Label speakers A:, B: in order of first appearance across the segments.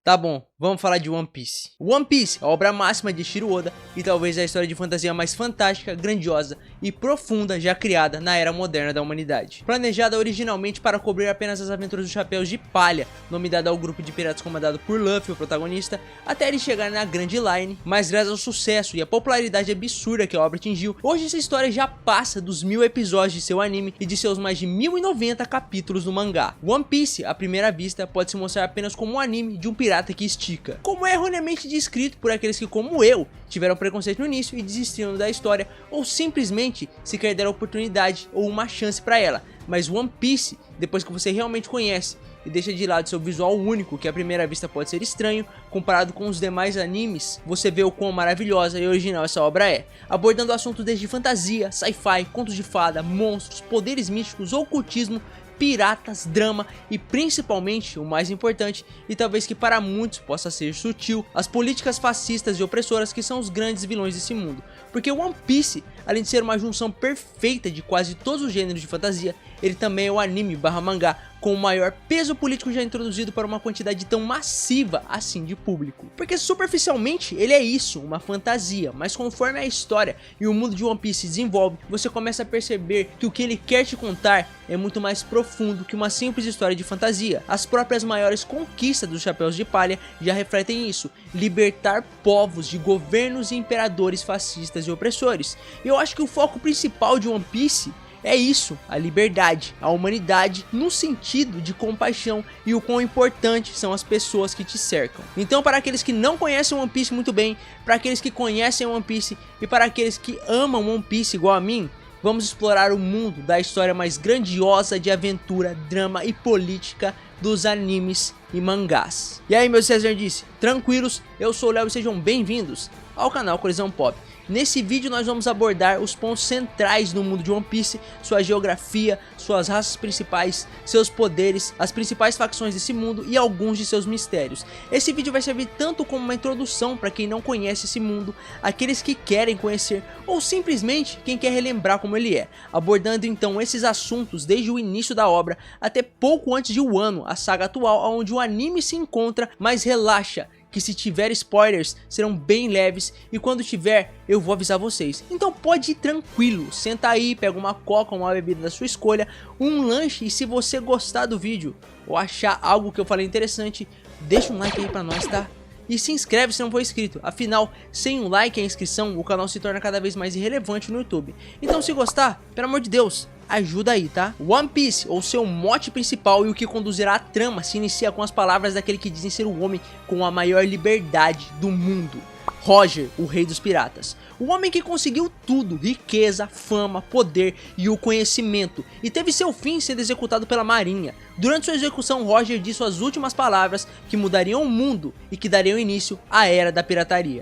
A: Tá bom, vamos falar de One Piece. One Piece é a obra máxima de Eiichiro Oda e talvez a história de fantasia mais fantástica, grandiosa e profunda já criada na era moderna da humanidade. Planejada originalmente para cobrir apenas as aventuras dos Chapéus de Palha, nome dado ao grupo de piratas comandado por Luffy, o protagonista, até ele chegar na Grand Line, mas graças ao sucesso e à popularidade absurda que a obra atingiu, hoje essa história já passa dos 1000 episódios de seu anime e de seus mais de 1090 capítulos no mangá. One Piece, à primeira vista, pode se mostrar apenas como um anime de um pirata que estica, como é erroneamente descrito por aqueles que, como eu, tiveram preconceito no início e desistiram da história, ou simplesmente sequer deram oportunidade ou uma chance para ela. Mas One Piece, depois que você realmente conhece e deixa de lado seu visual único, que à primeira vista pode ser estranho, comparado com os demais animes, você vê o quão maravilhosa e original essa obra é, abordando assuntos desde fantasia, sci-fi, contos de fada, monstros, poderes místicos, ocultismo, piratas, drama e principalmente, o mais importante e talvez que para muitos possa ser sutil, as políticas fascistas e opressoras que são os grandes vilões desse mundo. Porque One Piece, além de ser uma junção perfeita de quase todos os gêneros de fantasia, ele também é o anime barra mangá com o maior peso político já introduzido para uma quantidade tão massiva assim de público. Porque superficialmente ele é isso, uma fantasia, mas conforme a história e o mundo de One Piece se desenvolve, você começa a perceber que o que ele quer te contar é muito mais profundo que uma simples história de fantasia. As próprias maiores conquistas dos Chapéus de Palha já refletem isso, libertar povos de governos e imperadores fascistas e opressores. E eu acho que o foco principal de One Piece é isso, a liberdade, a humanidade no sentido de compaixão e o quão importantes são as pessoas que te cercam. Então, para aqueles que não conhecem One Piece muito bem, para aqueles que conhecem One Piece e para aqueles que amam One Piece igual a mim, vamos explorar o mundo da história mais grandiosa de aventura, drama e política dos animes e mangás. E aí, meus César disse, tranquilos, eu sou o Léo e sejam bem-vindos ao canal Colisão Pop. Nesse vídeo nós vamos abordar os pontos centrais do mundo de One Piece, sua geografia, suas raças principais, seus poderes, as principais facções desse mundo e alguns de seus mistérios. Esse vídeo vai servir tanto como uma introdução para quem não conhece esse mundo, aqueles que querem conhecer ou simplesmente quem quer relembrar como ele é, abordando então esses assuntos desde o início da obra até pouco antes de Wano, a saga atual onde o anime se encontra, mas relaxa, que se tiver spoilers serão bem leves e quando tiver eu vou avisar vocês. Então pode ir tranquilo, senta aí, pega uma coca, uma bebida da sua escolha, um lanche e se você gostar do vídeo ou achar algo que eu falei interessante, deixa um like aí pra nós, tá? E se inscreve se não for inscrito, afinal, sem um like e a inscrição, o canal se torna cada vez mais irrelevante no YouTube. Então se gostar, pelo amor de Deus, ajuda aí, tá? One Piece, ou seu mote principal e o que conduzirá a trama, se inicia com as palavras daquele que dizem ser o homem com a maior liberdade do mundo. Roger, o rei dos piratas. O homem que conseguiu tudo, riqueza, fama, poder e o conhecimento, e teve seu fim sendo executado pela marinha. Durante sua execução, Roger disse suas últimas palavras que mudariam o mundo e que dariam início à era da pirataria.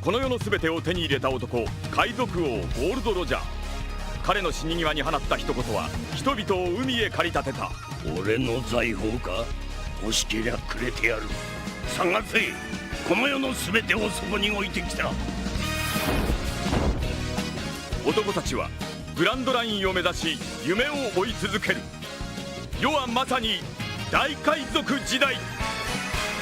B: この世の全てを手に入れた男、海賊王ゴールド・ロジャー。彼の死に際に放った一言は人々を海へ駆り立てた。
C: 俺の財宝か？欲しけりゃくれてやる。探せ、この世の全てをそこに置いてきた。
B: 男たちはグランドラインを目指し夢を追い続ける。世はまさに大海賊時代。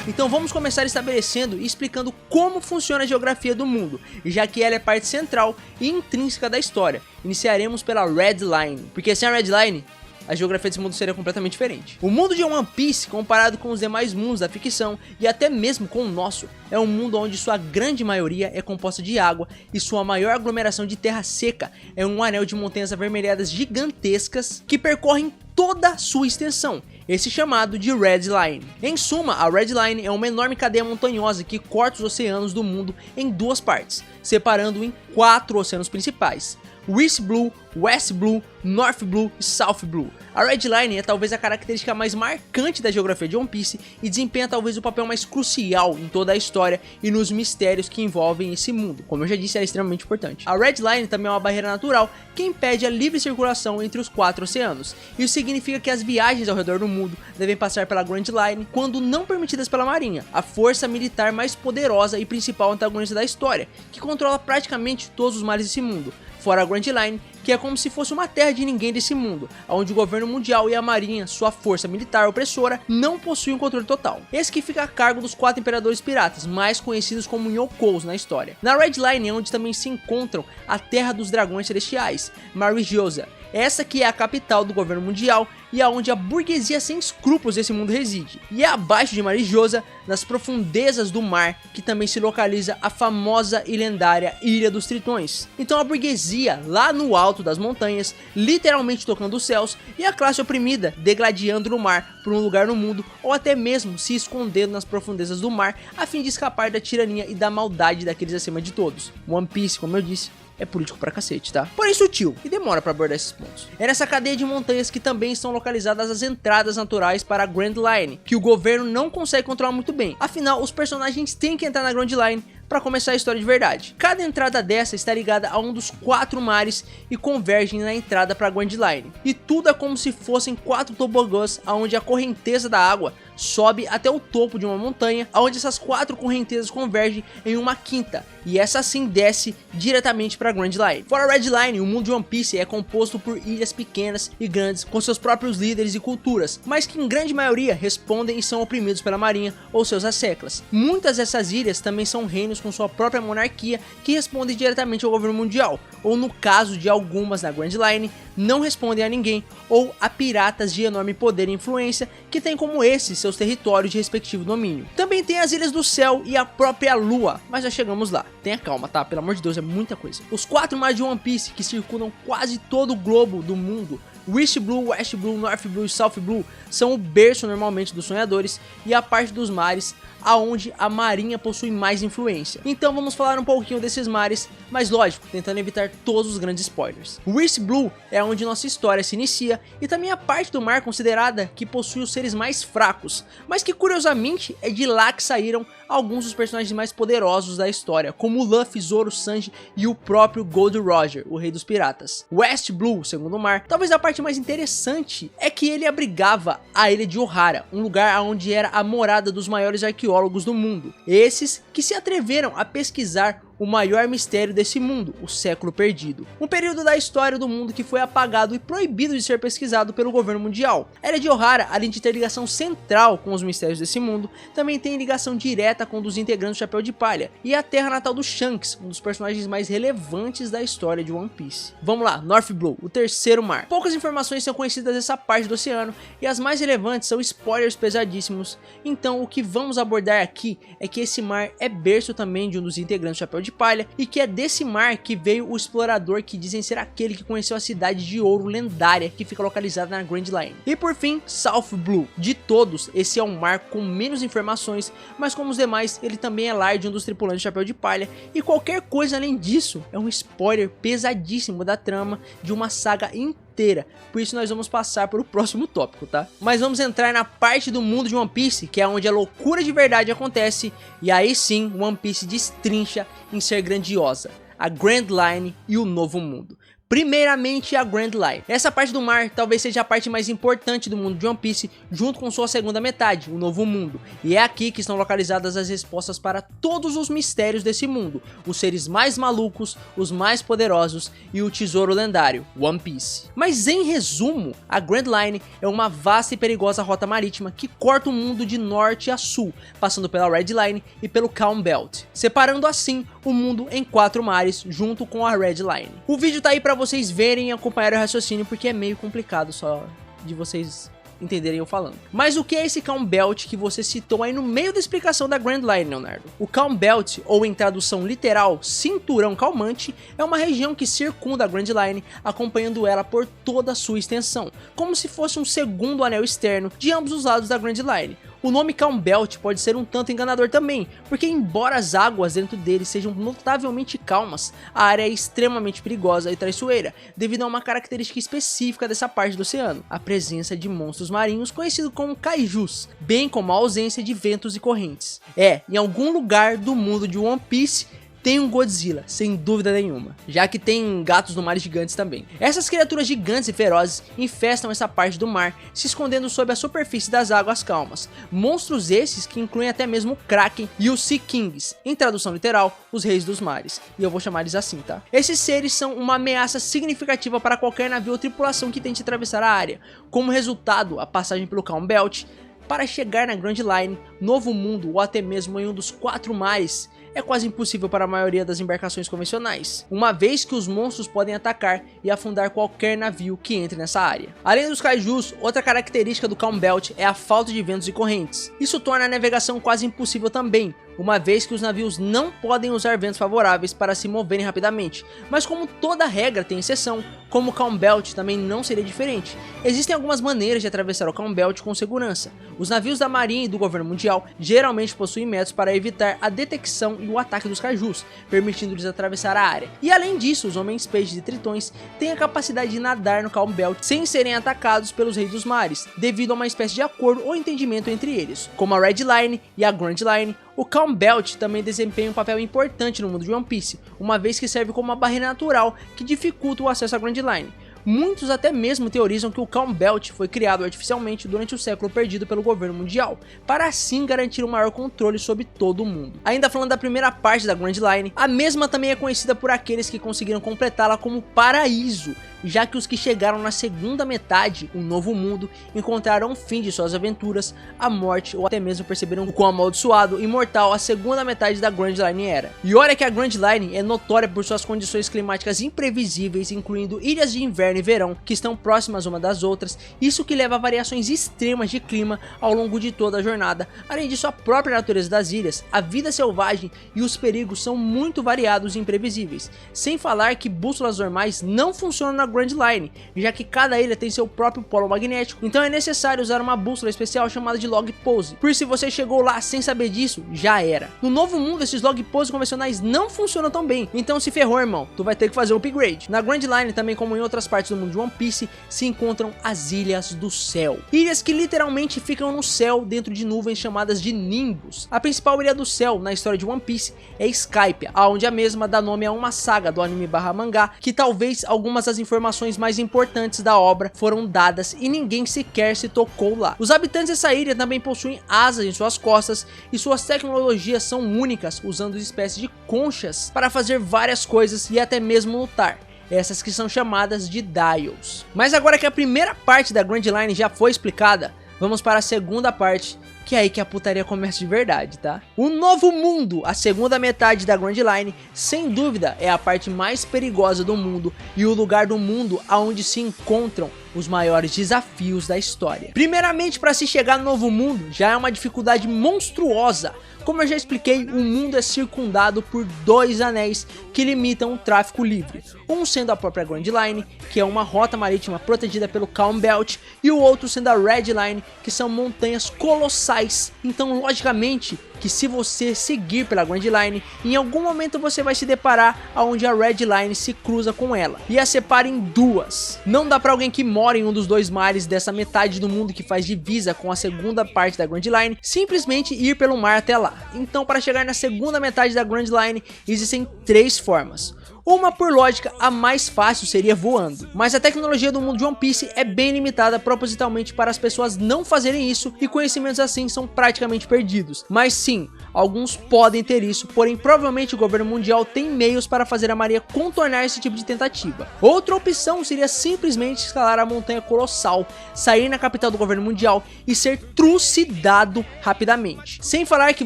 A: Então vamos começar estabelecendo e explicando como funciona a geografia do mundo, já que ela é parte central e intrínseca da história. Iniciaremos pela Red Line, porque sem a Red Line, a geografia desse mundo seria completamente diferente. O mundo de One Piece, comparado com os demais mundos da ficção e até mesmo com o nosso, é um mundo onde sua grande maioria é composta de água e sua maior aglomeração de terra seca é um anel de montanhas avermelhadas gigantescas que percorrem toda a sua extensão, esse chamado de Red Line. Em suma, a Red Line é uma enorme cadeia montanhosa que corta os oceanos do mundo em duas partes, separando em 4 oceanos principais: East Blue, West Blue, North Blue e South Blue. A Red Line é talvez a característica mais marcante da geografia de One Piece e desempenha talvez o papel mais crucial em toda a história e nos mistérios que envolvem esse mundo. Como eu já disse, ela é extremamente importante. A Red Line também é uma barreira natural que impede a livre circulação entre os 4 oceanos. Isso significa que as viagens ao redor do mundo devem passar pela Grand Line quando não permitidas pela Marinha, a força militar mais poderosa e principal antagonista da história, que controla praticamente todos os mares desse mundo. Fora a Grand Line, que é como se fosse uma terra de ninguém desse mundo, onde o governo mundial e a marinha, sua força militar opressora, não possuem um controle total. Esse que fica a cargo dos 4 imperadores piratas, mais conhecidos como Yokous na história. Na Red Line é onde também se encontram a Terra dos Dragões Celestiais, Marigiosa, essa que é a capital do governo mundial e aonde a burguesia sem escrúpulos desse mundo reside. E é abaixo de Marigiosa, nas profundezas do mar, que também se localiza a famosa e lendária Ilha dos Tritões. Então a burguesia, lá no alto das montanhas, literalmente tocando os céus, e a classe oprimida, degladiando no mar por um lugar no mundo, ou até mesmo se escondendo nas profundezas do mar, a fim de escapar da tirania e da maldade daqueles acima de todos. One Piece, como eu disse, é político pra cacete, tá? Porém sutil, e demora pra abordar esses pontos. É nessa cadeia de montanhas que também estão localizadas as entradas naturais para a Grand Line, que o governo não consegue controlar muito bem. Afinal, os personagens têm que entrar na Grand Line para começar a história de verdade. Cada entrada dessa está ligada a um dos 4 mares e convergem na entrada para a Grand Line. E tudo é como se fossem 4 tobogãs, onde a correnteza da água sobe até o topo de uma montanha, onde essas 4 correntezas convergem em uma quinta, e essa sim desce diretamente para a Grand Line. Fora a Red Line, o mundo de One Piece é composto por ilhas pequenas e grandes com seus próprios líderes e culturas, mas que em grande maioria respondem e são oprimidos pela marinha ou seus asseclas. Muitas dessas ilhas também são reinos com sua própria monarquia que respondem diretamente ao governo mundial, ou no caso de algumas na Grand Line, não respondem a ninguém, ou a piratas de enorme poder e influência que têm como esses seus territórios de respectivo domínio. Também tem as Ilhas do Céu e a própria Lua, mas já chegamos lá. Tenha calma, tá? Pelo amor de Deus, é muita coisa. Os 4 mares de One Piece que circundam quase todo o globo do mundo, East Blue, West Blue, North Blue e South Blue, são o berço normalmente dos sonhadores e a parte dos mares aonde a marinha possui mais influência. Então vamos falar um pouquinho desses mares, mas lógico, tentando evitar todos os grandes spoilers. O East Blue é onde nossa história se inicia e também a parte do mar considerada que possui os seres mais fracos, mas que curiosamente é de lá que saíram alguns dos personagens mais poderosos da história, como Luffy, Zoro, Sanji e o próprio Gold Roger, o rei dos piratas. West Blue, segundo o mar, talvez a parte mais interessante é que ele abrigava a ilha de Ohara, um lugar onde era a morada dos maiores arqueólogos do mundo, esses que se atreveram a pesquisar o maior mistério desse mundo, o século perdido. Um período da história do mundo que foi apagado e proibido de ser pesquisado pelo governo mundial. A Ilha de Ohara, além de ter ligação central com os mistérios desse mundo, também tem ligação direta com um dos integrantes do Chapéu de Palha, e a terra natal do Shanks, um dos personagens mais relevantes da história de One Piece. Vamos lá, North Blue, o terceiro mar. Poucas informações são conhecidas dessa parte do oceano, e as mais relevantes são spoilers pesadíssimos, então o que vamos abordar aqui é que esse mar é berço também de um dos integrantes do Chapéu de Palha, e que é desse mar que veio o explorador que dizem ser aquele que conheceu a cidade de ouro lendária que fica localizada na Grand Line. E por fim, South Blue. De todos, esse é um mar com menos informações, mas como os demais, ele também é lar de um dos tripulantes do Chapéu de Palha, e qualquer coisa além disso é um spoiler pesadíssimo da trama de uma saga inteira, por isso nós vamos passar para o próximo tópico, tá? Mas vamos entrar na parte do mundo de One Piece, que é onde a loucura de verdade acontece, e aí sim One Piece destrincha em ser grandiosa, a Grand Line e o Novo Mundo. Primeiramente a Grand Line. Essa parte do mar talvez seja a parte mais importante do mundo de One Piece, junto com sua segunda metade, o Novo Mundo. E é aqui que estão localizadas as respostas para todos os mistérios desse mundo, os seres mais malucos, os mais poderosos e o tesouro lendário, One Piece. Mas em resumo, a Grand Line é uma vasta e perigosa rota marítima que corta o mundo de norte a sul, passando pela Red Line e pelo Calm Belt, separando assim o mundo em 4 mares junto com a Red Line. O vídeo tá aí pra vocês verem e acompanharem o raciocínio, porque é meio complicado só de vocês entenderem eu falando. Mas o que é esse Calm Belt que você citou aí no meio da explicação da Grand Line, Leonardo? O Calm Belt, ou em tradução literal, cinturão calmante, é uma região que circunda a Grand Line, acompanhando ela por toda a sua extensão, como se fosse um segundo anel externo de ambos os lados da Grand Line. O nome Calm Belt pode ser um tanto enganador também, porque embora as águas dentro dele sejam notavelmente calmas, a área é extremamente perigosa e traiçoeira, devido a uma característica específica dessa parte do oceano, a presença de monstros marinhos conhecidos como kaijus, bem como a ausência de ventos e correntes. Em algum lugar do mundo de One Piece tem um Godzilla, sem dúvida nenhuma, já que tem gatos do mar gigantes também. Essas criaturas gigantes e ferozes infestam essa parte do mar, se escondendo sob a superfície das águas calmas. Monstros esses que incluem até mesmo o Kraken e os Sea Kings, em tradução literal, os reis dos mares, e eu vou chamar eles assim, tá? Esses seres são uma ameaça significativa para qualquer navio ou tripulação que tente atravessar a área. Como resultado, a passagem pelo Calm Belt para chegar na Grand Line, Novo Mundo ou até mesmo em um dos 4 mares é quase impossível para a maioria das embarcações convencionais, uma vez que os monstros podem atacar e afundar qualquer navio que entre nessa área. Além dos kaijus, outra característica do Calm Belt é a falta de ventos e correntes. Isso torna a navegação quase impossível também, uma vez que os navios não podem usar ventos favoráveis para se moverem rapidamente, mas como toda regra tem exceção, como o Calm Belt também não seria diferente. Existem algumas maneiras de atravessar o Calm Belt com segurança. Os navios da Marinha e do Governo Mundial geralmente possuem métodos para evitar a detecção e o ataque dos kaijus, permitindo-lhes atravessar a área. E além disso, os homens peixes e tritões têm a capacidade de nadar no Calm Belt sem serem atacados pelos reis dos mares, devido a uma espécie de acordo ou entendimento entre eles. Como a Red Line e a Grand Line, o Calm Belt também desempenha um papel importante no mundo de One Piece, uma vez que serve como uma barreira natural que dificulta o acesso à Grand Line. Muitos até mesmo teorizam que o Calm Belt foi criado artificialmente durante o século perdido pelo governo mundial, para assim garantir um maior controle sobre todo o mundo. Ainda falando da primeira parte da Grand Line, a mesma também é conhecida por aqueles que conseguiram completá-la como paraíso, já que os que chegaram na segunda metade, o Novo Mundo, encontraram o fim de suas aventuras, a morte ou até mesmo perceberam o quão amaldiçoado e mortal a segunda metade da Grand Line era. E olha que a Grand Line é notória por suas condições climáticas imprevisíveis, incluindo ilhas de inverno e verão que estão próximas uma das outras, isso que leva a variações extremas de clima ao longo de toda a jornada. Além disso, a própria natureza das ilhas, a vida selvagem e os perigos são muito variados e imprevisíveis, sem falar que bússolas normais não funcionam na Grand Line, já que cada ilha tem seu próprio polo magnético, então é necessário usar uma bússola especial chamada de log pose. Por se você chegou lá sem saber disso, já era. No Novo Mundo, esses log pose convencionais não funcionam tão bem, então se ferrou, irmão, tu vai ter que fazer um upgrade. Na Grand Line, também como em outras partes do mundo de One Piece, se encontram as Ilhas do Céu. Ilhas que literalmente ficam no céu dentro de nuvens chamadas de Nimbus. A principal ilha do céu na história de One Piece é Skypiea, onde a mesma dá nome a uma saga do anime / mangá, que talvez algumas das informações mais importantes da obra foram dadas e ninguém sequer se tocou lá. Os habitantes dessa ilha também possuem asas em suas costas e suas tecnologias são únicas, usando espécies de conchas para fazer várias coisas e até mesmo lutar. Essas que são chamadas de Dials. Mas agora que a primeira parte da Grand Line já foi explicada, vamos para a segunda parte, que é aí que a putaria começa de verdade, tá? O Novo Mundo, a segunda metade da Grand Line, sem dúvida é a parte mais perigosa do mundo e o lugar do mundo aonde se encontram os maiores desafios da história. Primeiramente, para se chegar no Novo Mundo, já é uma dificuldade monstruosa. Como eu já expliquei, o mundo é circundado por 2 anéis que limitam o tráfego livre. Um sendo a própria Grand Line, que é uma rota marítima protegida pelo Calm Belt, e o outro sendo a Red Line, que são montanhas colossais. Então, logicamente, que se você seguir pela Grand Line, em algum momento você vai se deparar aonde a Red Line se cruza com ela e a separa em 2. Não dá pra alguém que mora em um dos 2 mares dessa metade do mundo que faz divisa com a segunda parte da Grand Line simplesmente ir pelo mar até lá. Então, para chegar na segunda metade da Grand Line, existem 3 formas. Uma, por lógica, a mais fácil seria voando, mas a tecnologia do mundo de One Piece é bem limitada propositalmente para as pessoas não fazerem isso e conhecimentos assim são praticamente perdidos. Mas sim, alguns podem ter isso, porém provavelmente o governo mundial tem meios para fazer a marinha contornar esse tipo de tentativa. Outra opção seria simplesmente escalar a montanha colossal, sair na capital do governo mundial e ser trucidado rapidamente. Sem falar que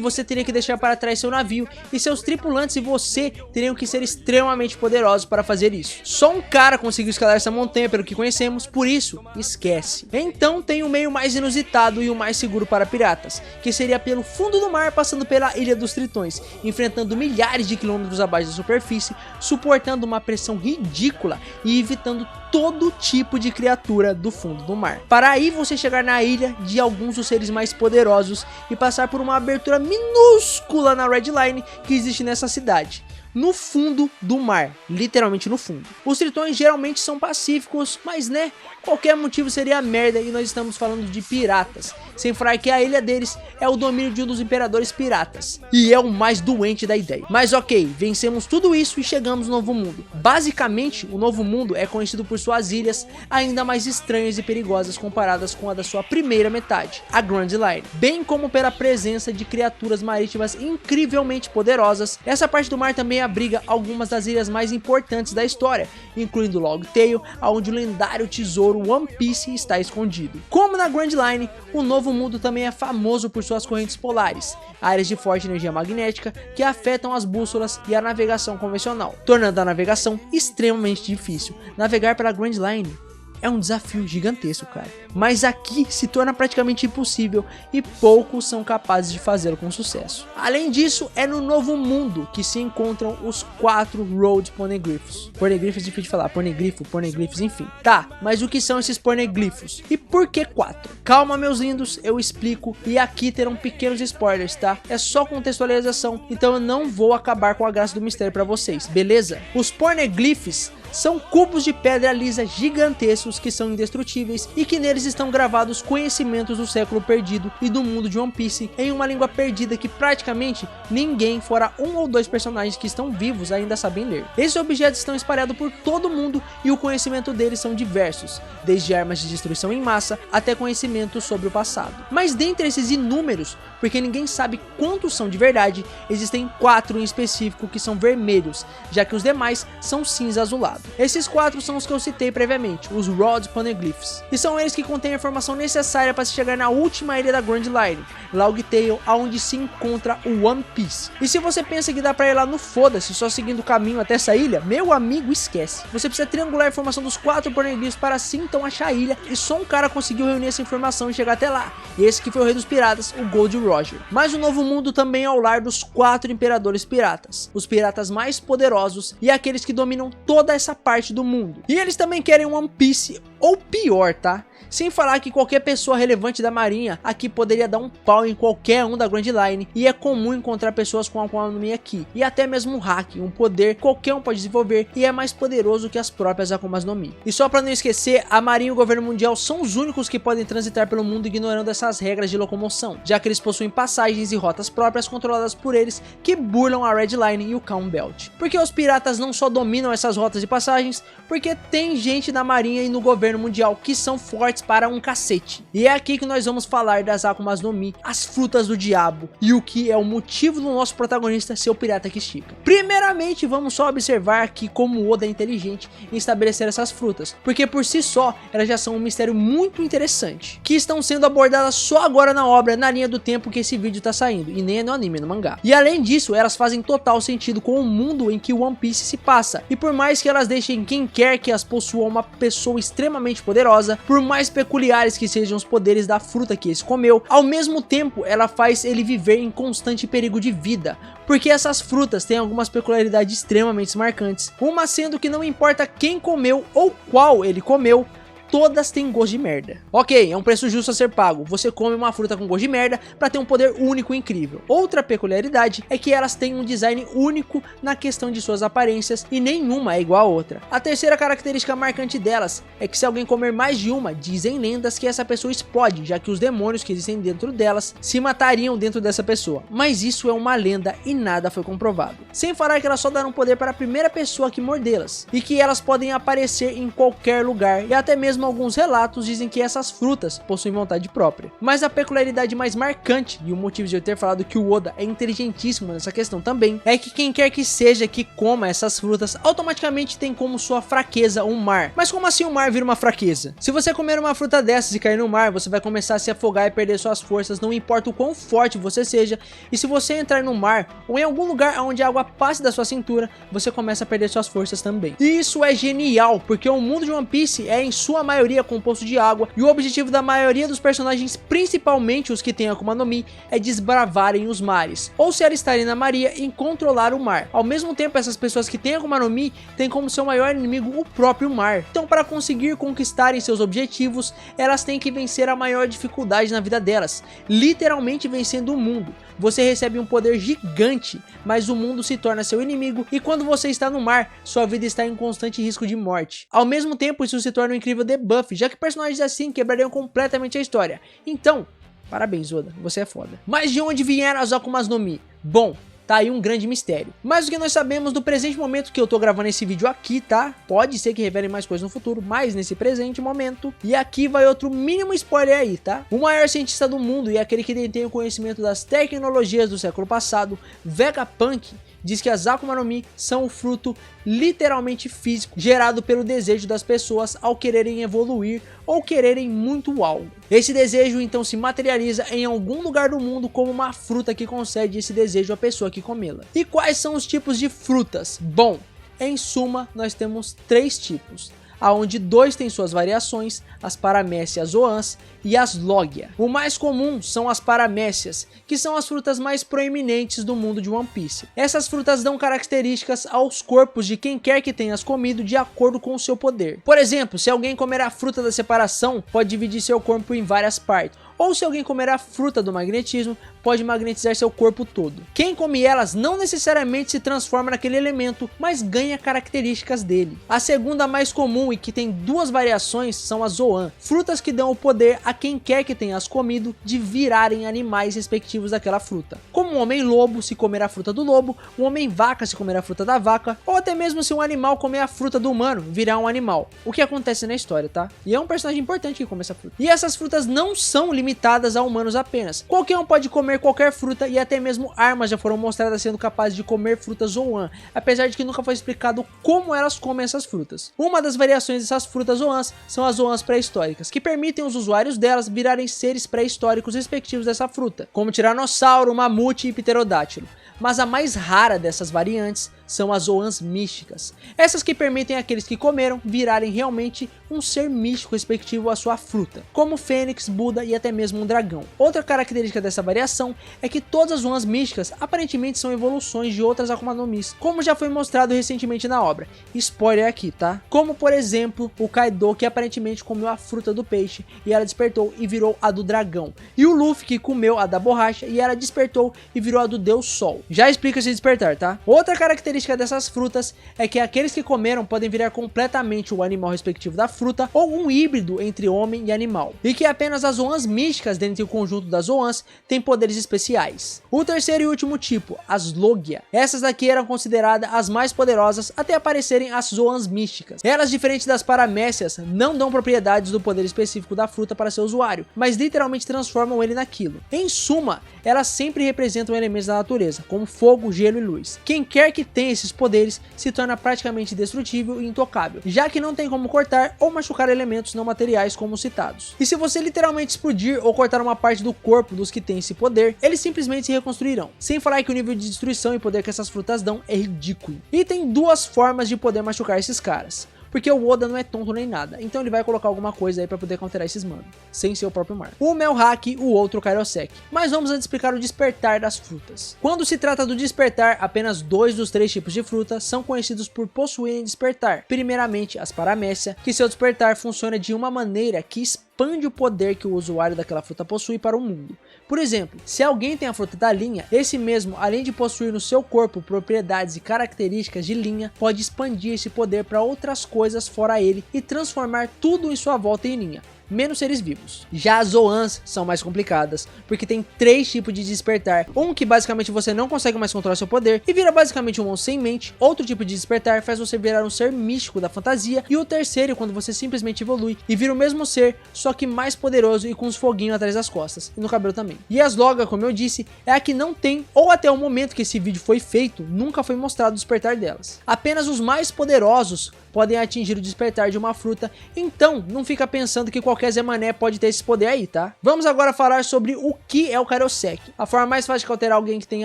A: você teria que deixar para trás seu navio e seus tripulantes e você teriam que ser extremamente poderosos para fazer isso. Só um cara conseguiu escalar essa montanha pelo que conhecemos, por isso, esquece. Então tem o meio mais inusitado e o mais seguro para piratas, que seria pelo fundo do mar passando pela Ilha dos Tritões, enfrentando milhares de quilômetros abaixo da superfície, suportando uma pressão ridícula e evitando todo tipo de criatura do fundo do mar. Para aí você chegar na ilha de alguns dos seres mais poderosos e passar por uma abertura minúscula na Red Line que existe nessa cidade. no fundo do mar, literalmente no fundo. Os tritões geralmente são pacíficos, mas né, qualquer motivo seria merda e nós estamos falando de piratas. Sem falar que a ilha deles é o domínio de um dos imperadores piratas, e é o mais doente da ideia. Mas ok, vencemos tudo isso e chegamos no Novo Mundo. Basicamente, o Novo Mundo é conhecido por suas ilhas ainda mais estranhas e perigosas comparadas com a da sua primeira metade, a Grand Line, bem como pela presença de criaturas marítimas incrivelmente poderosas. Essa parte do mar também abriga algumas das ilhas mais importantes da história, incluindo Long Tail, onde o lendário tesouro One Piece está escondido. Como na Grand Line, o Novo Mundo também é famoso por suas correntes polares, áreas de forte energia magnética que afetam as bússolas e a navegação convencional, tornando a navegação extremamente difícil. Navegar pela Grand Line é um desafio gigantesco, cara. Mas aqui se torna praticamente impossível e poucos são capazes de fazê-lo com sucesso. Além disso, é no Novo Mundo que se encontram os 4 Road Poneglyphs. Poneglyphs é difícil de falar, poneglyphs, enfim. Tá, mas o que são esses poneglyphs? E por que 4? Calma, meus lindos, eu explico e aqui terão pequenos spoilers, tá? É só contextualização, então eu não vou acabar com a graça do mistério pra vocês, beleza? Os poneglyphs são cubos de pedra lisa gigantescos que são indestrutíveis e que neles estão gravados conhecimentos do século perdido e do mundo de One Piece em uma língua perdida que praticamente ninguém, fora 1 ou 2 personagens que estão vivos, ainda sabem ler. Esses objetos estão espalhados por todo o mundo e o conhecimento deles são diversos, desde armas de destruição em massa até conhecimentos sobre o passado. Mas dentre esses inúmeros, porque ninguém sabe quantos são de verdade, existem 4 em específico que são vermelhos, já que os demais são cinza azulado. Esses 4 são os que eu citei previamente, os Road Poneglyphs, e são eles que contêm a informação necessária para se chegar na última ilha da Grand Line, Long Tail, onde se encontra o One Piece. E se você pensa que dá pra ir lá no foda-se só seguindo o caminho até essa ilha, meu amigo, esquece. Você precisa triangular a informação dos 4 Poneglyphs para assim então achar a ilha, e só um cara conseguiu reunir essa informação e chegar até lá, e esse que foi o rei dos piratas, o Gold Roger. Mas o Novo Mundo também é o lar dos 4 imperadores piratas, os piratas mais poderosos e aqueles que dominam toda essa parte do mundo. E eles também querem One Piece, ou pior, tá? Sem falar que qualquer pessoa relevante da marinha aqui poderia dar um pau em qualquer um da Grand Line, e é comum encontrar pessoas com Akuma no Mi aqui, e até mesmo um hack, um poder qualquer um pode desenvolver e é mais poderoso que as próprias Akumas no Mi. E só pra não esquecer, a marinha e o governo mundial são os únicos que podem transitar pelo mundo ignorando essas regras de locomoção, já que eles possuem passagens e rotas próprias controladas por eles que burlam a Red Line e o Calm Belt. Porque os piratas não só dominam essas rotas e passagens, porque tem gente na marinha e no governo mundial que são fortes para um cacete. E é aqui que nós vamos falar das Akumas no Mi, as frutas do diabo, e o que é o motivo do nosso protagonista ser o pirata que estica. Primeiramente, vamos só observar aqui como Oda é inteligente em estabelecer essas frutas, porque por si só, elas já são um mistério muito interessante, que estão sendo abordadas só agora na obra, na linha do tempo que esse vídeo tá saindo, e nem é no anime, no mangá. E além disso, elas fazem total sentido com o mundo em que o One Piece se passa, e por mais que elas deixem quem quer que as possua uma pessoa extremamente poderosa, por mais peculiares que sejam os poderes da fruta que esse comeu, ao mesmo tempo ela faz ele viver em constante perigo de vida, porque essas frutas têm algumas peculiaridades extremamente marcantes, uma sendo que não importa quem comeu ou qual ele comeu, todas têm gosto de merda. Ok, é um preço justo a ser pago, você come uma fruta com gosto de merda pra ter um poder único e incrível. Outra peculiaridade é que elas têm um design único na questão de suas aparências e nenhuma é igual a outra. A terceira característica marcante delas é que se alguém comer mais de uma, dizem lendas que essa pessoa explode, já que os demônios que existem dentro delas se matariam dentro dessa pessoa. Mas isso é uma lenda e nada foi comprovado. Sem falar que elas só darão poder para a primeira pessoa que mordê-las, e que elas podem aparecer em qualquer lugar, e até mesmo alguns relatos dizem que essas frutas possuem vontade própria. Mas a peculiaridade mais marcante, e o motivo de eu ter falado que o Oda é inteligentíssimo nessa questão também, é que quem quer que seja que coma essas frutas, automaticamente tem como sua fraqueza o mar. Mas como assim o mar vira uma fraqueza? Se você comer uma fruta dessas e cair no mar, você vai começar a se afogar e perder suas forças, não importa o quão forte você seja, e se você entrar no mar, ou em algum lugar onde a água passe da sua cintura, você começa a perder suas forças também. E isso é genial, porque o mundo de One Piece é em sua maioria é composto de água, e o objetivo da maioria dos personagens, principalmente os que têm Akuma no Mi, é desbravarem os mares, ou se alistarem na marinha e controlar o mar. Ao mesmo tempo, essas pessoas que têm Akuma no Mi têm como seu maior inimigo o próprio mar. Então, para conseguir conquistarem seus objetivos, elas têm que vencer a maior dificuldade na vida delas, literalmente vencendo o mundo. Você recebe um poder gigante, mas o mundo se torna seu inimigo, e quando você está no mar, sua vida está em constante risco de morte. Ao mesmo tempo, isso se torna um incrível debuff, já que personagens assim quebrariam completamente a história. Então, parabéns, Oda, você é foda. Mas de onde vieram as Akumas no Mi? Bom, tá aí um grande mistério. Mas o que nós sabemos do presente momento que eu tô gravando esse vídeo aqui, tá? Pode ser que revelem mais coisas no futuro, mas nesse presente momento. E aqui vai outro mínimo spoiler aí, tá? O maior cientista do mundo e aquele que detém o conhecimento das tecnologias do século passado, Vegapunk, diz que as Akuma no Mi são o fruto literalmente físico, gerado pelo desejo das pessoas ao quererem evoluir ou quererem muito algo. Esse desejo então se materializa em algum lugar do mundo como uma fruta que concede esse desejo à pessoa que comê-la. E quais são os tipos de frutas? Bom, em suma, nós temos 3 tipos, aonde 2 têm suas variações, as paramécias zoans e as logia. O mais comum são as paramécias, que são as frutas mais proeminentes do mundo de One Piece. Essas frutas dão características aos corpos de quem quer que tenha as comido de acordo com o seu poder. Por exemplo, se alguém comer a fruta da separação, pode dividir seu corpo em várias partes. Ou se alguém comer a fruta do magnetismo, pode magnetizar seu corpo todo. Quem come elas não necessariamente se transforma naquele elemento, mas ganha características dele. A segunda mais comum e que tem 2 variações são as Zoan, frutas que dão o poder a quem quer que tenha as comido de virarem animais respectivos daquela fruta. Como um homem lobo se comer a fruta do lobo, um homem vaca se comer a fruta da vaca, ou até mesmo se um animal comer a fruta do humano, virar um animal. O que acontece na história, tá? E é um personagem importante que come essa fruta. E essas frutas não são limitadas a humanos apenas. Qualquer um pode comer qualquer fruta, e até mesmo armas já foram mostradas sendo capazes de comer frutas Zoan, apesar de que nunca foi explicado como elas comem essas frutas. Uma das variações dessas frutas Zoans são as Zoans pré-históricas, que permitem os usuários delas virarem seres pré-históricos respectivos dessa fruta, como tiranossauro, mamute e pterodátilo. Mas a mais rara dessas variantes são as Zoans místicas, essas que permitem àqueles que comeram virarem realmente um ser místico respectivo à sua fruta, como Fênix, Buda e até mesmo um dragão. Outra característica dessa variação é que todas as Zoans místicas aparentemente são evoluções de outras Akuma no Mis, como já foi mostrado recentemente na obra. Spoiler aqui, tá? Como por exemplo o Kaido, que aparentemente comeu a fruta do peixe e ela despertou e virou a do dragão, e o Luffy, que comeu a da borracha e ela despertou e virou a do Deus Sol. Já explica esse despertar, tá? Outra característica dessas frutas é que aqueles que comeram podem virar completamente o animal respectivo da fruta ou um híbrido entre homem e animal, e que apenas as Zoans místicas dentro do conjunto das Zoans têm poderes especiais. O terceiro e último tipo, as Logia. Essas daqui eram consideradas as mais poderosas até aparecerem as Zoans místicas. Elas, diferentes das paramécias, não dão propriedades do poder específico da fruta para seu usuário, mas literalmente transformam ele naquilo. Em suma, elas sempre representam elementos da natureza, como fogo, gelo e luz. Quem quer que tenha esses poderes se torna praticamente indestrutível e intocável, já que não tem como cortar ou machucar elementos não materiais como citados. E se você literalmente explodir ou cortar uma parte do corpo dos que têm esse poder, eles simplesmente se reconstruirão. Sem falar que o nível de destruição e poder que essas frutas dão é ridículo. E tem 2 formas de poder machucar esses caras, porque o Oda não é tonto nem nada, então ele vai colocar alguma coisa aí pra poder counterar esses manos, sem ser o próprio mar. Um é o Haki, o outro o Kairosek. Mas vamos antes explicar o despertar das frutas. Quando se trata do despertar, apenas 2 dos 3 tipos de frutas são conhecidos por possuírem despertar. Primeiramente, as paramécia, que seu despertar funciona de uma maneira que expande o poder que o usuário daquela fruta possui para o mundo. Por exemplo, se alguém tem a fruta da linha, esse mesmo, além de possuir no seu corpo propriedades e características de linha, pode expandir esse poder para outras coisas fora ele e transformar tudo em sua volta em linha, menos seres vivos. Já as Zoans são mais complicadas, porque tem 3 tipos de despertar. Um que basicamente você não consegue mais controlar seu poder e vira basicamente um monstro sem mente. Outro tipo de despertar faz você virar um ser místico da fantasia. E o terceiro, quando você simplesmente evolui e vira o mesmo ser, só que mais poderoso e com uns foguinhos atrás das costas, e no cabelo também. E as Logia, como eu disse, é a que não tem, ou até o momento que esse vídeo foi feito, nunca foi mostrado o despertar delas. Apenas os mais poderosos podem atingir o despertar de uma fruta, então não fica pensando que qualquer Zé Mané pode ter esse poder aí, tá? Vamos agora falar sobre o que é o Kairosek, a forma mais fácil de alterar alguém que tem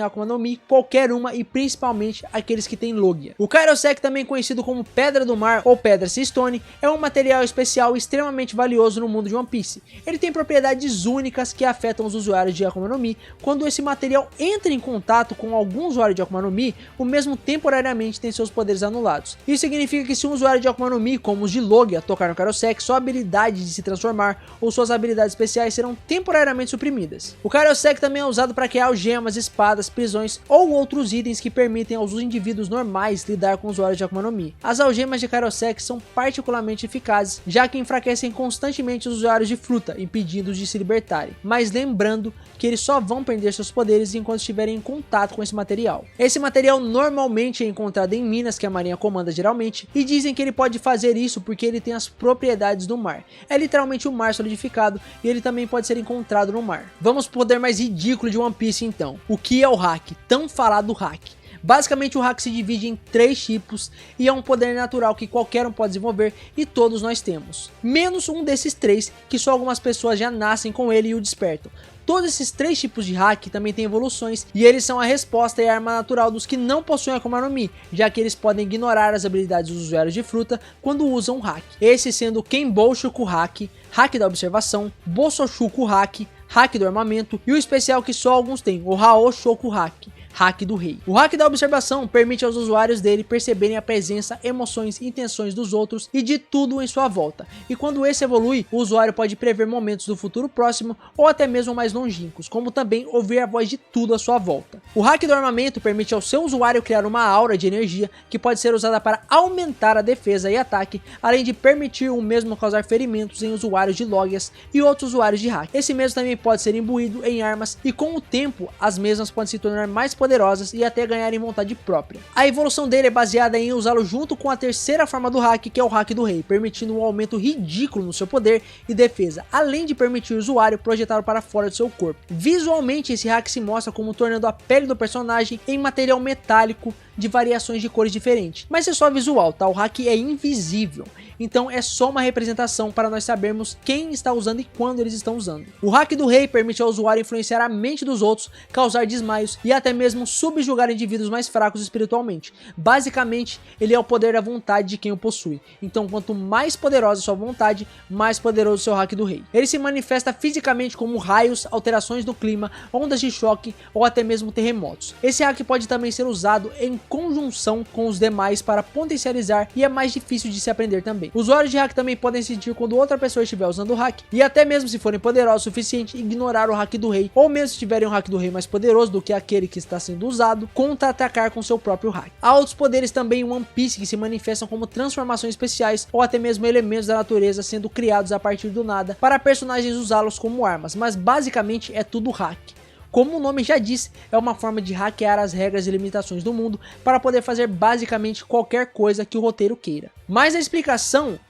A: Akuma no Mi, qualquer uma e principalmente aqueles que têm Logia. O Kairosek, também conhecido como Pedra do Mar ou Pedra Seastone, é um material especial extremamente valioso no mundo de One Piece. Ele tem propriedades únicas que afetam os usuários de Akuma no Mi. Quando esse material entra em contato com algum usuário de Akuma no Mi, o mesmo temporariamente tem seus poderes anulados. Isso significa que se um usuário de Akuma no Mi, como os de Logia, tocar no Kairosek, sua habilidade de se transformar ou suas habilidades especiais serão temporariamente suprimidas. O Kairosek também é usado para criar algemas, espadas, prisões ou outros itens que permitem aos indivíduos normais lidar com usuários de Akuma no Mi. As algemas de Kairosek são particularmente eficazes, já que enfraquecem constantemente os usuários de fruta, impedindo-os de se libertarem, mas lembrando que eles só vão perder seus poderes enquanto estiverem em contato com esse material. Esse material normalmente é encontrado em minas que a marinha comanda geralmente, e dizem que ele pode fazer isso porque ele tem as propriedades do mar. É literalmente um mar solidificado e ele também pode ser encontrado no mar. Vamos pro poder mais ridículo de One Piece então. O que é o Haki? Tão falado Haki. Basicamente o Haki se divide em 3 tipos e é um poder natural que qualquer um pode desenvolver e todos nós temos. Menos um desses 3 que só algumas pessoas já nascem com ele e o despertam. Todos esses 3 tipos de Haki também têm evoluções e eles são a resposta e a arma natural dos que não possuem Akuma no Mi, já que eles podem ignorar as habilidades dos usuários de fruta quando usam o Haki. Esse sendo o Kenboshoku Haki, Haki da observação, Bososhuku Haki, Haki do armamento e o especial que só alguns têm, o Haoshoku Haki, Haki do Rei. O Haki da observação permite aos usuários dele perceberem a presença, emoções e intenções dos outros e de tudo em sua volta. E quando esse evolui, o usuário pode prever momentos do futuro próximo ou até mesmo mais longínquos, como também ouvir a voz de tudo à sua volta. O Haki do armamento permite ao seu usuário criar uma aura de energia que pode ser usada para aumentar a defesa e ataque, além de permitir o mesmo causar ferimentos em usuários de Logias e outros usuários de Haki. Esse mesmo também pode ser imbuído em armas e com o tempo as mesmas podem se tornar mais poderosas e até ganharem vontade própria. A evolução dele é baseada em usá-lo junto com a terceira forma do Haki, que é o Haki do Rei, permitindo um aumento ridículo no seu poder e defesa, além de permitir o usuário projetá-lo para fora do seu corpo. Visualmente esse Haki se mostra como tornando a pele do personagem em material metálico de variações de cores diferentes, mas é só visual, tá? O Haki é invisível, então é só uma representação para nós sabermos quem está usando e quando eles estão usando. O Haki do Rei permite ao usuário influenciar a mente dos outros, causar desmaios e até mesmo subjugar indivíduos mais fracos espiritualmente. Basicamente, ele é o poder da vontade de quem o possui, então quanto mais poderosa a sua vontade, mais poderoso o seu Haki do Rei. Ele se manifesta fisicamente como raios, alterações no clima, ondas de choque ou até mesmo terremotos. Esse Haki pode também ser usado em conjunção com os demais para potencializar e é mais difícil de se aprender também. Usuários de Haki também podem sentir quando outra pessoa estiver usando o Haki e até mesmo se forem poderosos o suficiente, ignorar o Haki do Rei, ou mesmo se tiverem um Haki do Rei mais poderoso do que aquele que está sendo usado, contra-atacar com seu próprio Haki. Há outros poderes também em One Piece que se manifestam como transformações especiais ou até mesmo elementos da natureza sendo criados a partir do nada para personagens usá-los como armas, mas basicamente é tudo Haki. Como o nome já diz, é uma forma de hackear as regras e limitações do mundo para poder fazer basicamente qualquer coisa que o roteiro queira. Mas a explicação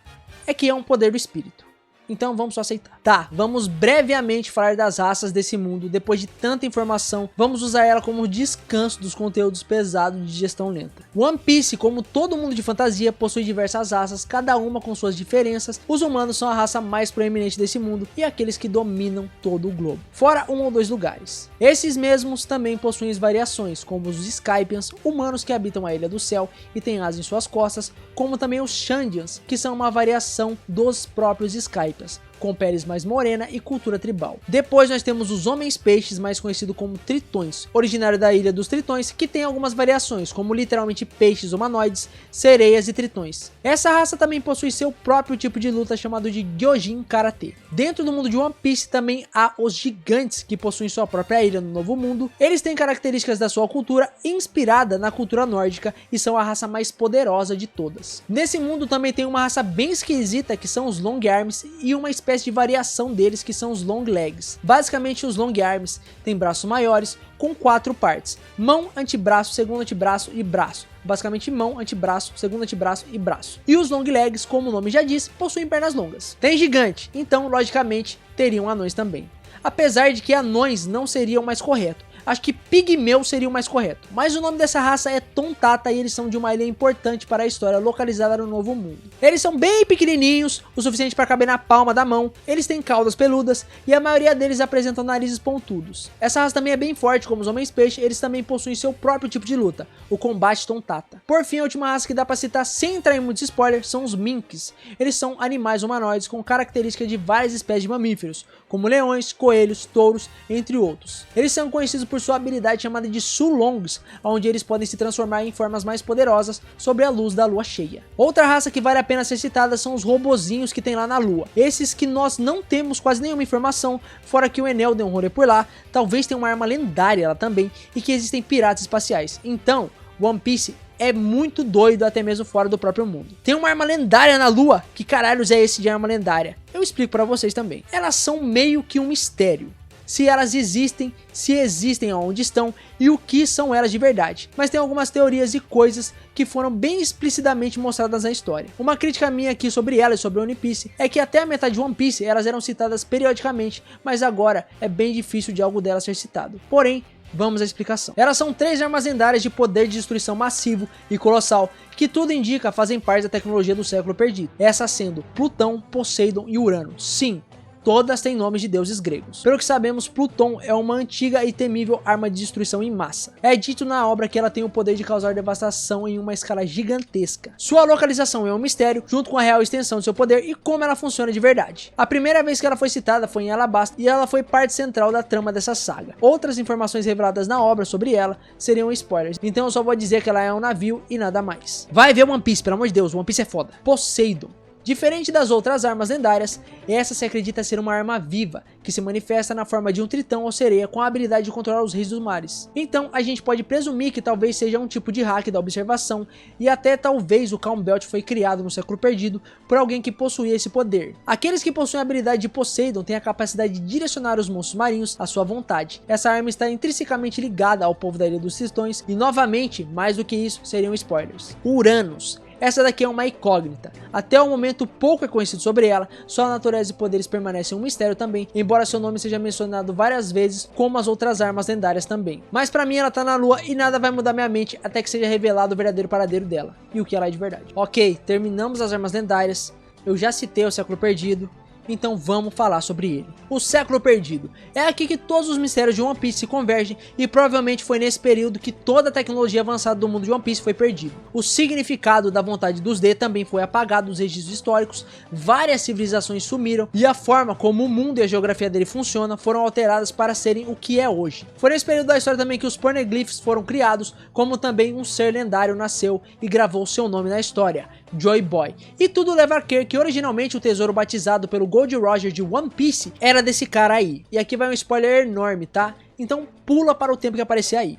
A: é que é um poder do espírito. Então vamos só aceitar. Tá, vamos brevemente falar das raças desse mundo. Depois de tanta informação, vamos usar ela como descanso dos conteúdos pesados de digestão lenta. One Piece, como todo mundo de fantasia, possui diversas raças, cada uma com suas diferenças. Os humanos são a raça mais proeminente desse mundo e aqueles que dominam todo o globo, fora 1 ou 2 lugares. Esses mesmos também possuem variações, como os Skypians, humanos que habitam a Ilha do Céu e têm asas em suas costas, como também os Shandians, que são uma variação dos próprios Skypians, com peles mais morena e cultura tribal. Depois nós temos os homens peixes, mais conhecidos como tritões, originário da ilha dos tritões, que tem algumas variações, como literalmente peixes humanoides, sereias e tritões. Essa raça também possui seu próprio tipo de luta chamado de Gyojin Karate. Dentro do mundo de One Piece também há os gigantes, que possuem sua própria ilha no Novo Mundo. Eles têm características da sua cultura inspirada na cultura nórdica e são a raça mais poderosa de todas. Nesse mundo também tem uma raça bem esquisita, que são os Long Arms, e uma espécie de variação deles, que são os Long Legs. Basicamente os Long Arms têm braços maiores com 4 partes: mão, antebraço, segundo antebraço e braço. Basicamente mão, antebraço, segundo antebraço e braço. E os Long Legs, como o nome já diz, possuem pernas longas. Tem gigante, então logicamente teriam anões também. Apesar de que anões não seriam mais correto. Acho que pigmeu seria o mais correto. Mas o nome dessa raça é Tontata e eles são de uma ilha importante para a história, localizada no Novo Mundo. Eles são bem pequenininhos, o suficiente para caber na palma da mão, eles têm caudas peludas e a maioria deles apresentam narizes pontudos. Essa raça também é bem forte como os homens peixe, eles também possuem seu próprio tipo de luta, o combate Tontata. Por fim, a última raça que dá para citar sem entrar em muitos spoilers são os Minks. Eles são animais humanoides com características de várias espécies de mamíferos, como leões, coelhos, touros, entre outros. Eles são conhecidos por sua habilidade chamada de Sulongs, onde eles podem se transformar em formas mais poderosas sobre a luz da lua cheia. Outra raça que vale a pena ser citada são os robozinhos que tem lá na lua. Esses que nós não temos quase nenhuma informação, fora que o Enel deu um rolê por lá, talvez tenha uma arma lendária lá também, e que existem piratas espaciais. Então, One Piece é muito doido até mesmo fora do próprio mundo. Tem uma arma lendária na lua? Que caralhos é esse de arma lendária? Eu explico pra vocês também. Elas são meio que um mistério. Se elas existem, se existem aonde estão e o que são elas de verdade. Mas tem algumas teorias e coisas que foram bem explicitamente mostradas na história. Uma crítica minha aqui sobre elas e sobre One Piece é que até a metade de One Piece elas eram citadas periodicamente, mas agora é bem difícil de algo delas ser citado. Porém, vamos à explicação. Elas são 3 armas lendárias de poder de destruição massivo e colossal, que tudo indica fazem parte da tecnologia do século perdido. Essa sendo Plutão, Poseidon e Urano. Sim, todas têm nomes de deuses gregos. Pelo que sabemos, Plutão é uma antiga e temível arma de destruição em massa. É dito na obra que ela tem o poder de causar devastação em uma escala gigantesca. Sua localização é um mistério, junto com a real extensão de seu poder e como ela funciona de verdade. A primeira vez que ela foi citada foi em Alabasta e ela foi parte central da trama dessa saga. Outras informações reveladas na obra sobre ela seriam spoilers, então eu só vou dizer que ela é um navio e nada mais. Vai ver One Piece, pelo amor de Deus, One Piece é foda. Poseidon. Diferente das outras armas lendárias, essa se acredita ser uma arma viva, que se manifesta na forma de um tritão ou sereia com a habilidade de controlar os reis dos mares. Então a gente pode presumir que talvez seja um tipo de hack da observação, e até talvez o Calm Belt foi criado no século perdido por alguém que possuía esse poder. Aqueles que possuem a habilidade de Poseidon têm a capacidade de direcionar os monstros marinhos à sua vontade. Essa arma está intrinsecamente ligada ao povo da Ilha dos Tritões, e novamente, mais do que isso, seriam spoilers. Uranus. Essa daqui é uma incógnita. Até o momento pouco é conhecido sobre ela, sua natureza e poderes permanecem um mistério também, embora seu nome seja mencionado várias vezes, como as outras armas lendárias também. Mas pra mim ela tá na lua e nada vai mudar minha mente até que seja revelado o verdadeiro paradeiro dela, e o que ela é de verdade. Ok, terminamos as armas lendárias, eu já citei o século perdido, então vamos falar sobre ele. O século perdido. É aqui que todos os mistérios de One Piece se convergem e provavelmente foi nesse período que toda a tecnologia avançada do mundo de One Piece foi perdida. O significado da vontade dos D também foi apagado dos registros históricos, várias civilizações sumiram e a forma como o mundo e a geografia dele funciona foram alteradas para serem o que é hoje. Foi nesse período da história também que os Poneglyphs foram criados, como também um ser lendário nasceu e gravou seu nome na história, Joy Boy. E tudo leva a crer que originalmente o tesouro batizado pelo Gold Roger de One Piece era desse cara aí. E aqui vai um spoiler enorme, tá? Então pula para o tempo que aparecer aí.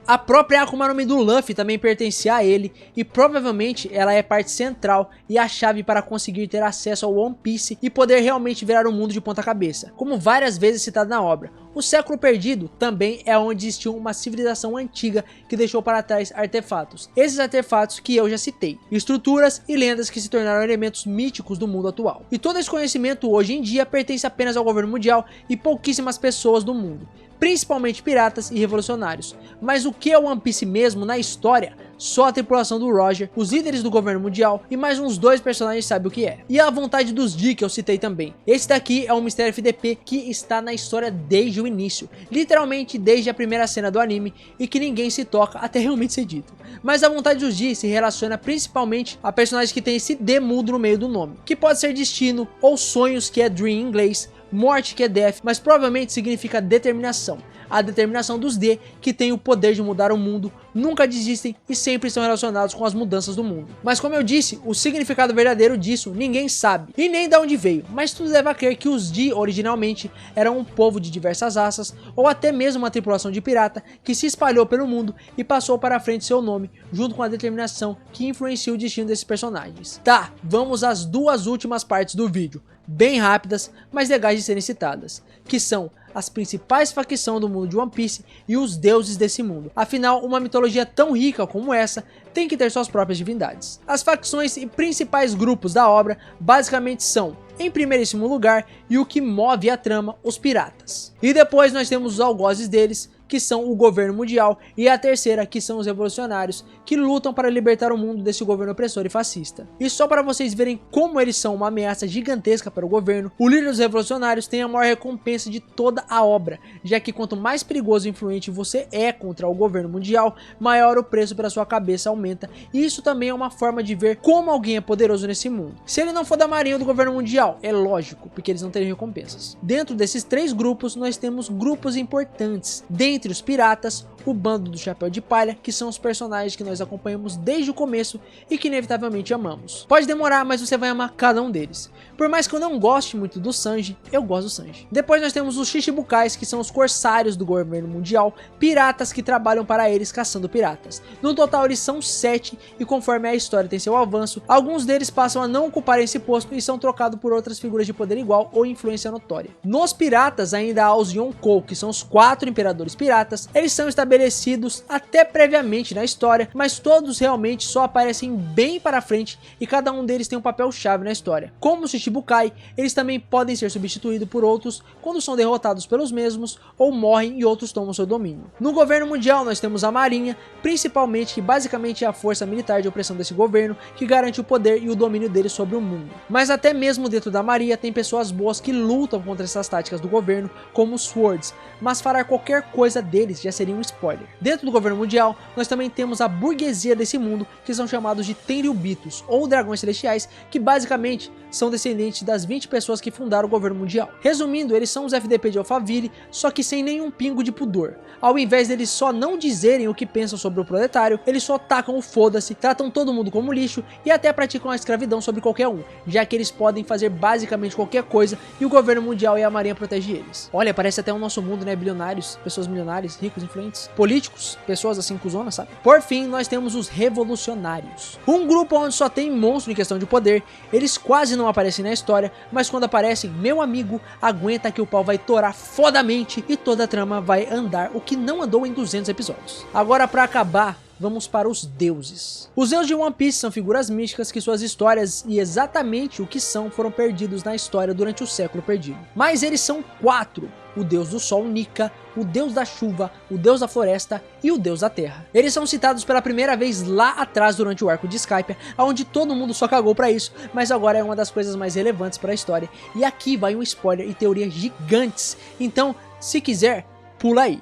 A: A própria Akuma no Mi do Luffy também pertencia a ele e provavelmente ela é parte central e a chave para conseguir ter acesso ao One Piece e poder realmente virar o mundo de ponta cabeça, como várias vezes citado na obra. O século perdido também é onde existiu uma civilização antiga que deixou para trás artefatos. Esses artefatos que eu já citei, estruturas e lendas que se tornaram elementos míticos do mundo atual. E todo esse conhecimento hoje em dia pertence apenas ao governo mundial e pouquíssimas pessoas do mundo, principalmente piratas e revolucionários. Mas o que é One Piece mesmo na história? Só a tripulação do Roger, os líderes do governo mundial e mais uns 2 personagens sabem o que é. E a vontade dos D que eu citei também. Esse daqui é um mistério FDP que está na história desde o início, literalmente desde a primeira cena do anime, e que ninguém se toca até realmente ser dito. Mas a vontade dos D se relaciona principalmente a personagens que tem esse D mudo no meio do nome, que pode ser destino ou sonhos, que é dream em inglês, morte, que é death, mas provavelmente significa determinação. A determinação dos D, que tem o poder de mudar o mundo, nunca desistem e sempre estão relacionados com as mudanças do mundo. Mas como eu disse, o significado verdadeiro disso ninguém sabe, e nem de onde veio, mas tudo leva a crer que os D originalmente eram um povo de diversas raças, ou até mesmo uma tripulação de pirata que se espalhou pelo mundo e passou para frente seu nome, junto com a determinação que influencia o destino desses personagens. Tá, vamos às 2 últimas partes do vídeo, bem rápidas, mas legais de serem citadas, que são as principais facções do mundo de One Piece e os deuses desse mundo. Afinal, uma mitologia tão rica como essa tem que ter suas próprias divindades. As facções e principais grupos da obra basicamente são, em primeiríssimo lugar, e o que move a trama, os piratas. E depois nós temos os algozes deles, que são o governo mundial, e a terceira, que são os revolucionários, que lutam para libertar o mundo desse governo opressor e fascista. E só para vocês verem como eles são uma ameaça gigantesca para o governo, o líder dos revolucionários tem a maior recompensa de toda a obra, já que quanto mais perigoso e influente você é contra o governo mundial, maior o preço pela sua cabeça aumenta, e isso também é uma forma de ver como alguém é poderoso nesse mundo. Se ele não for da marinha ou do governo mundial, é lógico, porque eles não teriam recompensas. Dentro desses três grupos, nós temos grupos importantes. Entre os piratas, o bando do Chapéu de Palha, que são os personagens que nós acompanhamos desde o começo e que inevitavelmente amamos. Pode demorar, mas você vai amar cada um deles. Por mais que eu não goste muito do Sanji, eu gosto do Sanji. Depois nós temos os Shichibukais, que são os corsários do governo mundial, piratas que trabalham para eles caçando piratas. No total eles são 7 e conforme a história tem seu avanço, alguns deles passam a não ocupar esse posto e são trocados por outras figuras de poder igual ou influência notória. Nos piratas ainda há os Yonkou, que são os 4 imperadores piratas. Eles são estabelecidos até previamente na história, mas todos realmente só aparecem bem para frente e cada um deles tem um papel chave na história. Como os Shichibukai, eles também podem ser substituídos por outros quando são derrotados pelos mesmos ou morrem e outros tomam seu domínio. No governo mundial nós temos a marinha, principalmente, que basicamente é a força militar de opressão desse governo, que garante o poder e o domínio dele sobre o mundo. Mas até mesmo dentro da marinha tem pessoas boas que lutam contra essas táticas do governo, como os Swords, mas falar qualquer coisa deles já seria um spoiler. Dentro do governo mundial, nós também temos a burguesia desse mundo, que são chamados de Tenryubitos, ou dragões celestiais, que basicamente são descendentes das 20 pessoas que fundaram o governo mundial. Resumindo, eles são os FDP de Alphaville, só que sem nenhum pingo de pudor. Ao invés deles só não dizerem o que pensam sobre o proletário, eles só tacam o foda-se, tratam todo mundo como lixo e até praticam a escravidão sobre qualquer um, já que eles podem fazer basicamente qualquer coisa e o governo mundial e a marinha protegem eles. Olha, parece até o nosso mundo, né? Bilionários, pessoas milionárias, ricos, influentes, políticos, pessoas assim cuzonas, sabe? Por fim, nós temos os revolucionários. Um grupo onde só tem monstro em questão de poder, eles quase não aparecem na história, mas quando aparecem, meu amigo, aguenta que o pau vai torar fodamente e toda a trama vai andar, o que não andou em 200 episódios. Agora, pra acabar, vamos para os deuses. Os deuses de One Piece são figuras místicas que suas histórias e exatamente o que são foram perdidos na história durante o século perdido. Mas eles são 4. O deus do sol Nika, o deus da chuva, o deus da floresta e o deus da terra. Eles são citados pela primeira vez lá atrás durante o arco de Skypiea, onde todo mundo só cagou pra isso, mas agora é uma das coisas mais relevantes para a história. E aqui vai um spoiler e teorias gigantes, então se quiser, pula aí.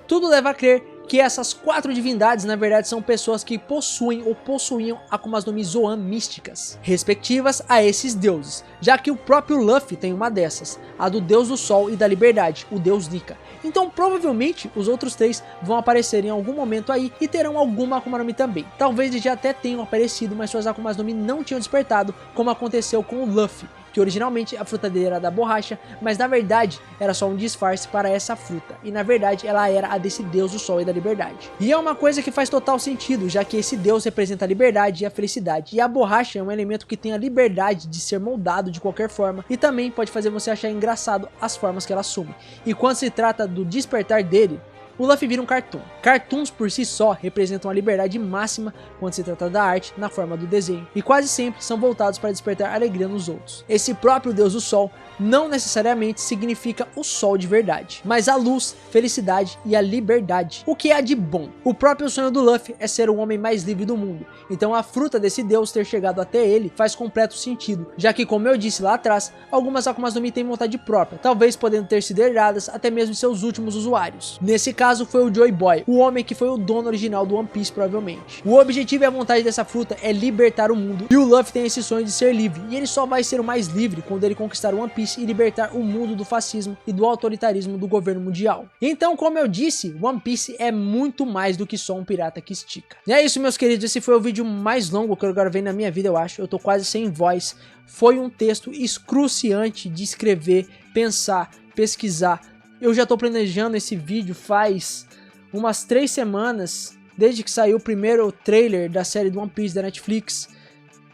A: Tudo leva a crer que essas 4 divindades na verdade são pessoas que possuem ou possuíam Akumas no Mi Zoan místicas, respectivas a esses deuses, já que o próprio Luffy tem uma dessas, a do deus do sol e da liberdade, o deus Nika. Então provavelmente os outros 3 vão aparecer em algum momento aí e terão alguma Akuma no Mi também. Talvez eles já até tenham aparecido, mas suas Akumas no Mi não tinham despertado, como aconteceu com o Luffy, que originalmente a fruta dele era da borracha, mas na verdade era só um disfarce para essa fruta, e na verdade ela era a desse deus do sol e da liberdade. E é uma coisa que faz total sentido, já que esse deus representa a liberdade e a felicidade, e a borracha é um elemento que tem a liberdade de ser moldado de qualquer forma, e também pode fazer você achar engraçado as formas que ela assume. E quando se trata do despertar dele, o Luffy vira um cartoon. Cartoons por si só representam a liberdade máxima quando se trata da arte na forma do desenho, e quase sempre são voltados para despertar alegria nos outros. Esse próprio deus do sol não necessariamente significa o sol de verdade, mas a luz, felicidade e a liberdade, o que há de bom. O próprio sonho do Luffy é ser o homem mais livre do mundo, então a fruta desse deus ter chegado até ele faz completo sentido, já que, como eu disse lá atrás, algumas Akumas no Mi têm vontade própria, talvez podendo ter sido herdadas até mesmo de seus últimos usuários. Nesse caso foi o Joy Boy, o homem que foi o dono original do One Piece provavelmente. O objetivo e a vontade dessa fruta é libertar o mundo, e o Luffy tem esse sonho de ser livre, e ele só vai ser o mais livre quando ele conquistar o One Piece e libertar o mundo do fascismo e do autoritarismo do governo mundial. Então, como eu disse, One Piece é muito mais do que só um pirata que estica. E é isso, meus queridos, esse foi o vídeo mais longo que eu gravei na minha vida, eu acho. Eu tô quase sem voz. Foi um texto excruciante de escrever, pensar, pesquisar. Eu já tô planejando esse vídeo faz umas 3 semanas, desde que saiu o primeiro trailer da série do One Piece da Netflix.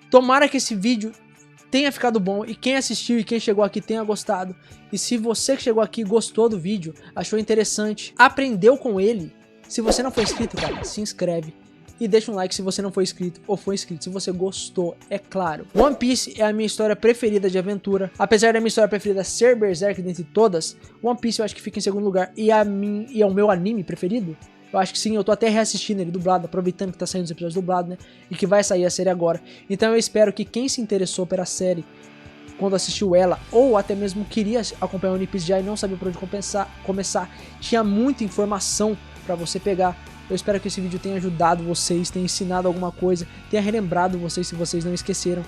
A: Tomara que esse vídeo tenha ficado bom e quem assistiu e quem chegou aqui tenha gostado. E se você que chegou aqui gostou do vídeo, achou interessante, aprendeu com ele, se você não for inscrito, cara, se inscreve. E deixa um like se você não for inscrito ou for inscrito, se você gostou, é claro. One Piece é a minha história preferida de aventura. Apesar da minha história preferida ser Berserk dentre todas, One Piece eu acho que fica em segundo lugar. E é o meu anime preferido? Eu acho que sim, eu tô até reassistindo ele dublado, aproveitando que tá saindo os episódios dublados, né? E que vai sair a série agora. Então eu espero que quem se interessou pela série, quando assistiu ela, ou até mesmo queria acompanhar o One Piece já e não sabia por onde começar, tinha muita informação pra você pegar. Eu espero que esse vídeo tenha ajudado vocês, tenha ensinado alguma coisa, tenha relembrado vocês se vocês não esqueceram.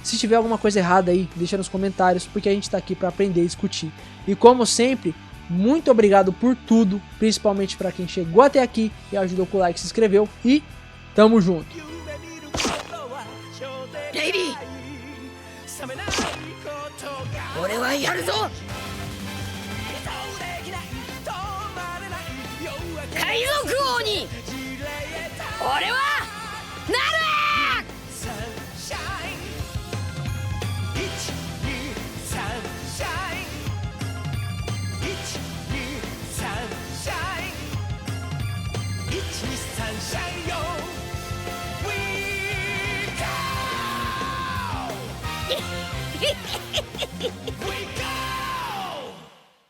A: Se tiver alguma coisa errada aí, deixa nos comentários, porque a gente tá aqui pra aprender e discutir. E como sempre, muito obrigado por tudo, principalmente pra quem chegou até aqui e ajudou com o like, se inscreveu e tamo junto.
D: Baby! 俺はやるぞ海賊王に俺はなる